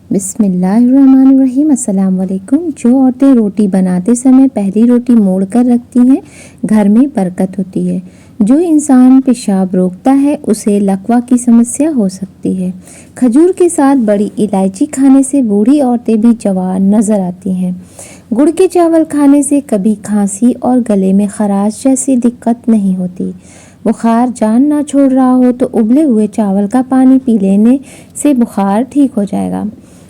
बिस्मिल्लाहिर्रहमानिर्रहीम। अस्सलाम वालेकुम। जो औरतें रोटी बनाते समय पहली रोटी मोड़ कर रखती हैं, घर में बरकत होती है। जो इंसान पेशाब रोकता है उसे लकवा की समस्या हो सकती है। खजूर के साथ बड़ी इलायची खाने से बूढ़ी औरतें भी जवान नज़र आती हैं। गुड़ के चावल खाने से कभी खांसी और गले में खराश जैसी दिक्कत नहीं होती। बुखार जान ना छोड़ रहा हो तो उबले हुए चावल का पानी पी लेने से बुखार ठीक हो जाएगा।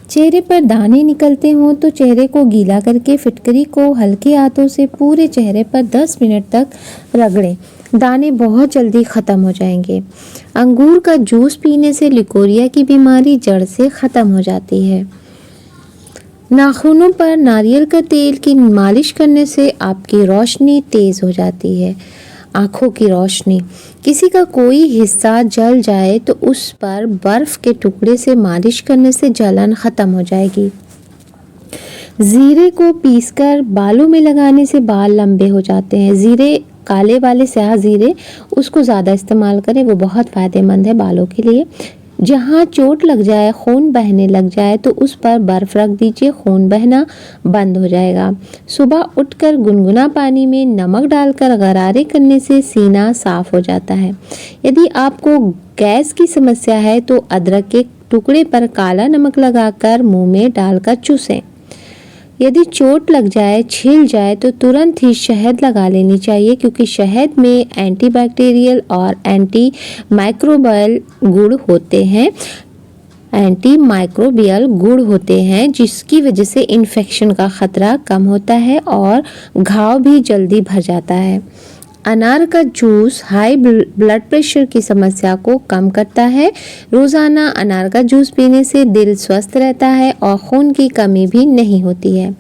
चेहरे पर दाने निकलते हों तो चेहरे को गीला करके फिटकरी को हल्के हाथों से पूरे चेहरे पर 10 मिनट तक रगड़ें। दाने बहुत जल्दी ख़त्म हो जाएंगे। अंगूर का जूस पीने से लिकोरिया की बीमारी जड़ से ख़त्म हो जाती है। नाखूनों पर नारियल का तेल की मालिश करने से आपकी रोशनी तेज़ हो जाती है। आँखों की रोशनी, किसी का कोई हिस्सा जल जाए तो उस पर बर्फ़ के टुकड़े से मालिश करने से जलन ख़त्म हो जाएगी। ज़ीरे को पीसकर बालों में लगाने से बाल लंबे हो जाते हैं। ज़ीरे काले वाले स्याह ज़ीरे, उसको ज़्यादा इस्तेमाल करें, वो बहुत फ़ायदेमंद है बालों के लिए। जहाँ चोट लग जाए, खून बहने लग जाए तो उस पर बर्फ़ रख दीजिए, खून बहना बंद हो जाएगा। सुबह उठकर गुनगुना पानी में नमक डालकर गरारे करने से सीना साफ़ हो जाता है। यदि आपको गैस की समस्या है तो अदरक के टुकड़े पर काला नमक लगाकर मुंह में डालकर चूसें। यदि चोट लग जाए, छिल जाए तो तुरंत ही शहद लगा लेनी चाहिए, क्योंकि शहद में एंटीबैक्टीरियल और एंटी माइक्रोबियल गुण होते हैं जिसकी वजह से इन्फेक्शन का ख़तरा कम होता है और घाव भी जल्दी भर जाता है। अनार का जूस हाई ब्लड प्रेशर की समस्या को कम करता है। रोज़ाना अनार का जूस पीने से दिल स्वस्थ रहता है और खून की कमी भी नहीं होती है।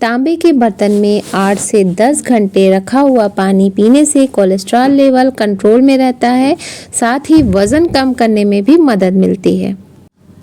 तांबे के बर्तन में 8 से 10 घंटे रखा हुआ पानी पीने से कोलेस्ट्रॉल लेवल कंट्रोल में रहता है, साथ ही वज़न कम करने में भी मदद मिलती है।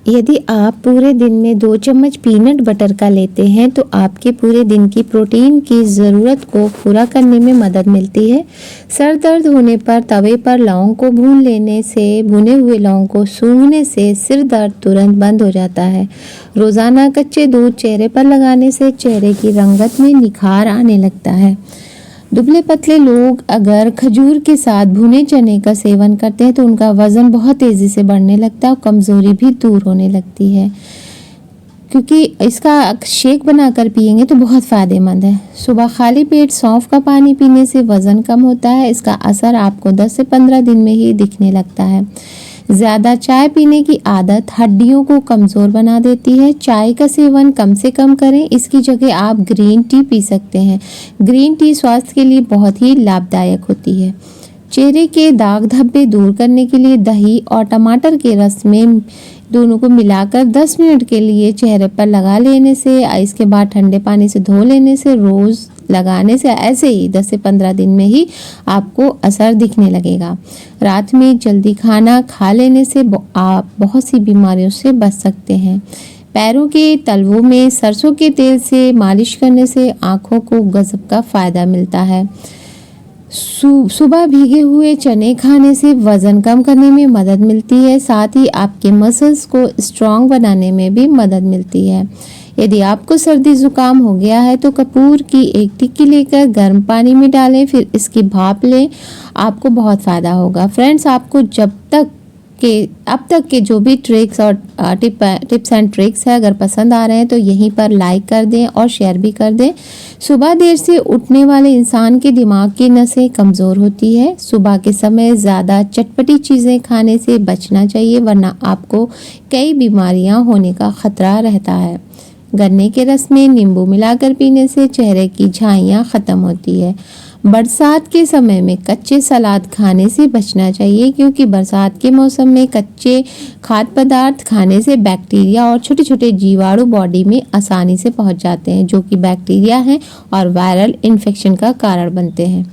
यदि आप पूरे दिन में 2 चम्मच पीनट बटर का लेते हैं तो आपके पूरे दिन की प्रोटीन की ज़रूरत को पूरा करने में मदद मिलती है। सर दर्द होने पर तवे पर लौंग को भुने हुए लौंग को सूंघने से सिर दर्द तुरंत बंद हो जाता है। रोज़ाना कच्चे दूध चेहरे पर लगाने से चेहरे की रंगत में निखार आने लगता है। दुबले पतले लोग अगर खजूर के साथ भुने चने का सेवन करते हैं तो उनका वज़न बहुत तेज़ी से बढ़ने लगता है और कमज़ोरी भी दूर होने लगती है, क्योंकि इसका शेक बनाकर पिएंगे तो बहुत फ़ायदेमंद है। सुबह खाली पेट सौंफ का पानी पीने से वज़न कम होता है। इसका असर आपको 10 से 15 दिन में ही दिखने लगता है। ज़्यादा चाय पीने की आदत हड्डियों को कमज़ोर बना देती है। चाय का सेवन कम से कम करें। इसकी जगह आप ग्रीन टी पी सकते हैं। ग्रीन टी स्वास्थ्य के लिए बहुत ही लाभदायक होती है। चेहरे के दाग धब्बे दूर करने के लिए दही और टमाटर के रस में दोनों को मिलाकर 10 मिनट के लिए चेहरे पर लगा लेने से, इसके बाद ठंडे पानी से धो लेने से, रोज़ लगाने से ऐसे ही 10 से 15 दिन में ही आपको असर दिखने लगेगा। रात में जल्दी खाना खा लेने से आप बहुत सी बीमारियों से बच सकते हैं। पैरों के तलवों में सरसों के तेल से मालिश करने से आँखों को गजब का फ़ायदा मिलता है। सुबह भीगे हुए चने खाने से वज़न कम करने में मदद मिलती है, साथ ही आपके मसल्स को स्ट्रॉन्ग बनाने में भी मदद मिलती है। यदि आपको सर्दी ज़ुकाम हो गया है तो कपूर की एक टिक्की लेकर गर्म पानी में डालें, फिर इसकी भाप लें, आपको बहुत फ़ायदा होगा। फ्रेंड्स, आपको अब तक के जो भी ट्रिक्स और टिप्स एंड ट्रिक्स है अगर पसंद आ रहे हैं तो यहीं पर लाइक कर दें और शेयर भी कर दें। सुबह देर से उठने वाले इंसान के दिमाग की नसें कमज़ोर होती है। सुबह के समय ज़्यादा चटपटी चीज़ें खाने से बचना चाहिए, वरना आपको कई बीमारियां होने का ख़तरा रहता है। गन्ने के रस में नींबू मिलाकर पीने से चेहरे की झाइयाँ ख़त्म होती है। बरसात के समय में कच्चे सलाद खाने से बचना चाहिए, क्योंकि बरसात के मौसम में कच्चे खाद्य पदार्थ खाने से बैक्टीरिया और छोटे छोटे जीवाणु बॉडी में आसानी से पहुंच जाते हैं, जो कि बैक्टीरिया हैं और वायरल इन्फेक्शन का कारण बनते हैं।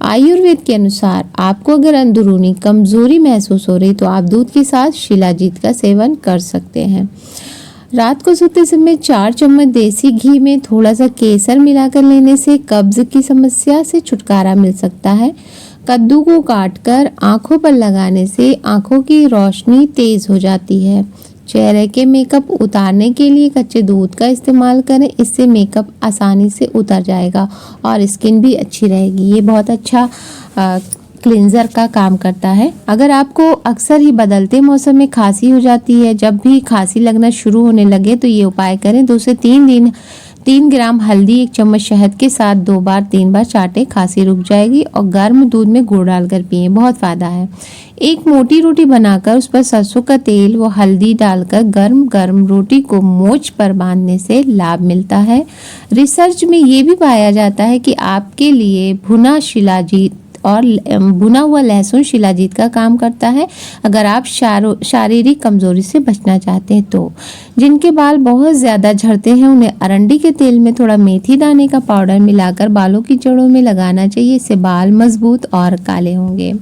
आयुर्वेद के अनुसार आपको अगर अंदरूनी कमज़ोरी महसूस हो रही तो आप दूध के साथ शिलाजीत का सेवन कर सकते हैं। रात को सोते समय 4 चम्मच देसी घी में थोड़ा सा केसर मिलाकर लेने से कब्ज़ की समस्या से छुटकारा मिल सकता है। कद्दू को काटकर आँखों पर लगाने से आँखों की रोशनी तेज़ हो जाती है। चेहरे के मेकअप उतारने के लिए कच्चे दूध का इस्तेमाल करें, इससे मेकअप आसानी से उतर जाएगा और स्किन भी अच्छी रहेगी। ये बहुत अच्छा क्लींजर का काम करता है। अगर आपको अक्सर ही बदलते मौसम में खांसी हो जाती है, जब भी खांसी लगना शुरू होने लगे तो ये उपाय करें। 2 से 3 दिन 3 ग्राम हल्दी 1 चम्मच शहद के साथ 2 बार 3 बार चाटें, खांसी रुक जाएगी और गर्म दूध में गुड़ डालकर पिएं, बहुत फ़ायदा है। एक मोटी रोटी बनाकर उस पर सरसों का तेल व हल्दी डालकर गर्म गर्म रोटी को मोच पर बांधने से लाभ मिलता है। रिसर्च में ये भी पाया जाता है कि आपके लिए भुना शिलाजीत और भुना हुआ लहसुन शिलाजीत का काम करता है, अगर आप शारीरिक कमजोरी से बचना चाहते हैं तो। जिनके बाल बहुत ज़्यादा झड़ते हैं उन्हें अरंडी के तेल में थोड़ा मेथी दाने का पाउडर मिलाकर बालों की जड़ों में लगाना चाहिए, इससे बाल मजबूत और काले होंगे।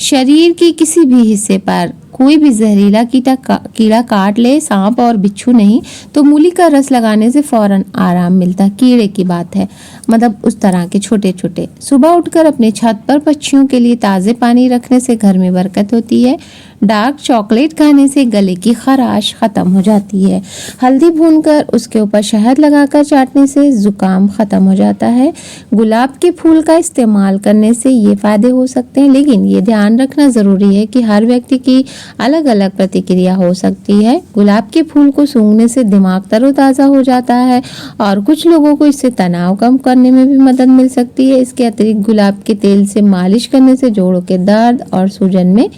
शरीर की किसी भी हिस्से पर कोई भी जहरीला कीड़ा काट ले, सांप और बिच्छू नहीं, तो मूली का रस लगाने से फौरन आराम मिलता है। कीड़े की बात है, मतलब उस तरह के छोटे छोटे। सुबह उठकर अपने छत पर पक्षियों के लिए ताज़े पानी रखने से घर में बरकत होती है। डार्क चॉकलेट खाने से गले की खराश ख़त्म हो जाती है। हल्दी भूनकर उसके ऊपर शहद लगाकर चाटने से ज़ुकाम ख़त्म हो जाता है। गुलाब के फूल का इस्तेमाल करने से ये फ़ायदे हो सकते हैं, लेकिन ये ध्यान रखना ज़रूरी है कि हर व्यक्ति की अलग अलग प्रतिक्रिया हो सकती है। गुलाब के फूल को सूंघने से दिमाग तरोताज़ा हो जाता है और कुछ लोगों को इससे तनाव कम करने में भी मदद मिल सकती है। इसके अतिरिक्त गुलाब के तेल से मालिश करने से जोड़ों के दर्द और सूजन में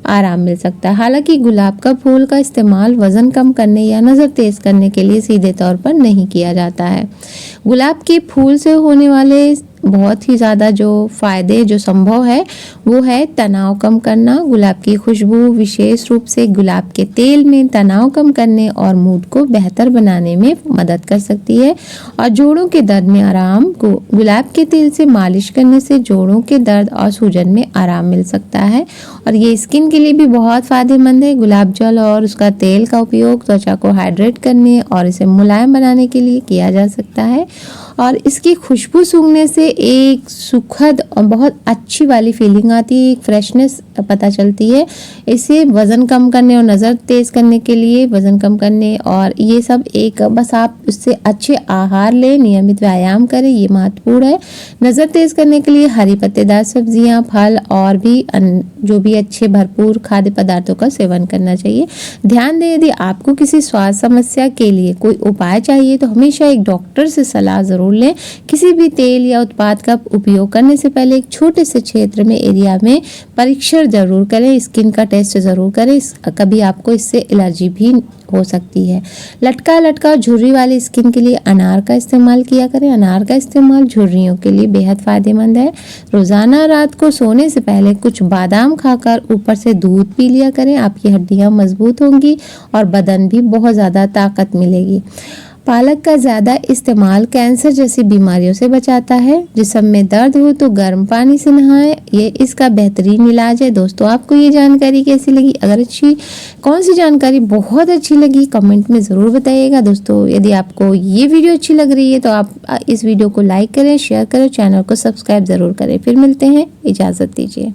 आराम मिल सकता है। हालांकि गुलाब का फूल का इस्तेमाल वजन कम करने या नज़र तेज करने के लिए सीधे तौर पर नहीं किया जाता है। गुलाब के फूल से होने वाले बहुत ही ज़्यादा जो फ़ायदे जो संभव है वो है तनाव कम करना। गुलाब की खुशबू विशेष रूप से गुलाब के तेल में तनाव कम करने और मूड को बेहतर बनाने में मदद कर सकती है। और जोड़ों के दर्द में आराम को गुलाब के तेल से मालिश करने से जोड़ों के दर्द और सूजन में आराम मिल सकता है और ये स्किन के लिए भी बहुत फ़ायदेमंद है। गुलाब जल और उसका तेल का उपयोग त्वचा को हाइड्रेट करने और इसे मुलायम बनाने के लिए किया जा सकता है और इसकी खुशबू सूंघने से एक सुखद और बहुत अच्छी वाली फीलिंग आती है, एक फ्रेशनेस पता चलती है। इसे वज़न कम करने और नज़र तेज़ करने के लिए, वज़न कम करने और ये सब एक बस आप उससे अच्छे आहार लें, नियमित व्यायाम करें, ये महत्वपूर्ण है। नज़र तेज़ करने के लिए हरी पत्तेदार सब्जियां, फल और भी जो भी अच्छे भरपूर खाद्य पदार्थों का सेवन करना चाहिए। ध्यान दें, यदि आपको किसी स्वास्थ्य समस्या के लिए कोई उपाय चाहिए तो हमेशा एक डॉक्टर से सलाह ज़रूर लें। किसी भी तेल या उत्पाद का उपयोग करने से पहले एक छोटे से क्षेत्र में एरिया में परीक्षण जरूर करें, स्किन का टेस्ट जरूर करें, कभी आपको इससे एलर्जी भी हो सकती है। लटका झुर्री वाली स्किन के लिए अनार का इस्तेमाल किया करें। अनार का इस्तेमाल झुर्रियों के लिए बेहद फायदेमंद है। रोजाना रात को सोने से पहले कुछ बादाम खाकर ऊपर से दूध पी लिया करें, आपकी हड्डियां मजबूत होंगी और बदन भी बहुत ज़्यादा ताकत मिलेगी। पालक का ज़्यादा इस्तेमाल कैंसर जैसी बीमारियों से बचाता है। जिस्म में दर्द हो तो गर्म पानी से नहाएं, ये इसका बेहतरीन इलाज है। दोस्तों, आपको ये जानकारी कैसी लगी? अगर कौन सी जानकारी बहुत अच्छी लगी कमेंट में ज़रूर बताइएगा। दोस्तों, यदि आपको ये वीडियो अच्छी लग रही है तो आप इस वीडियो को लाइक करें, शेयर करें, चैनल को सब्सक्राइब ज़रूर करें। फिर मिलते हैं, इजाज़त दीजिए।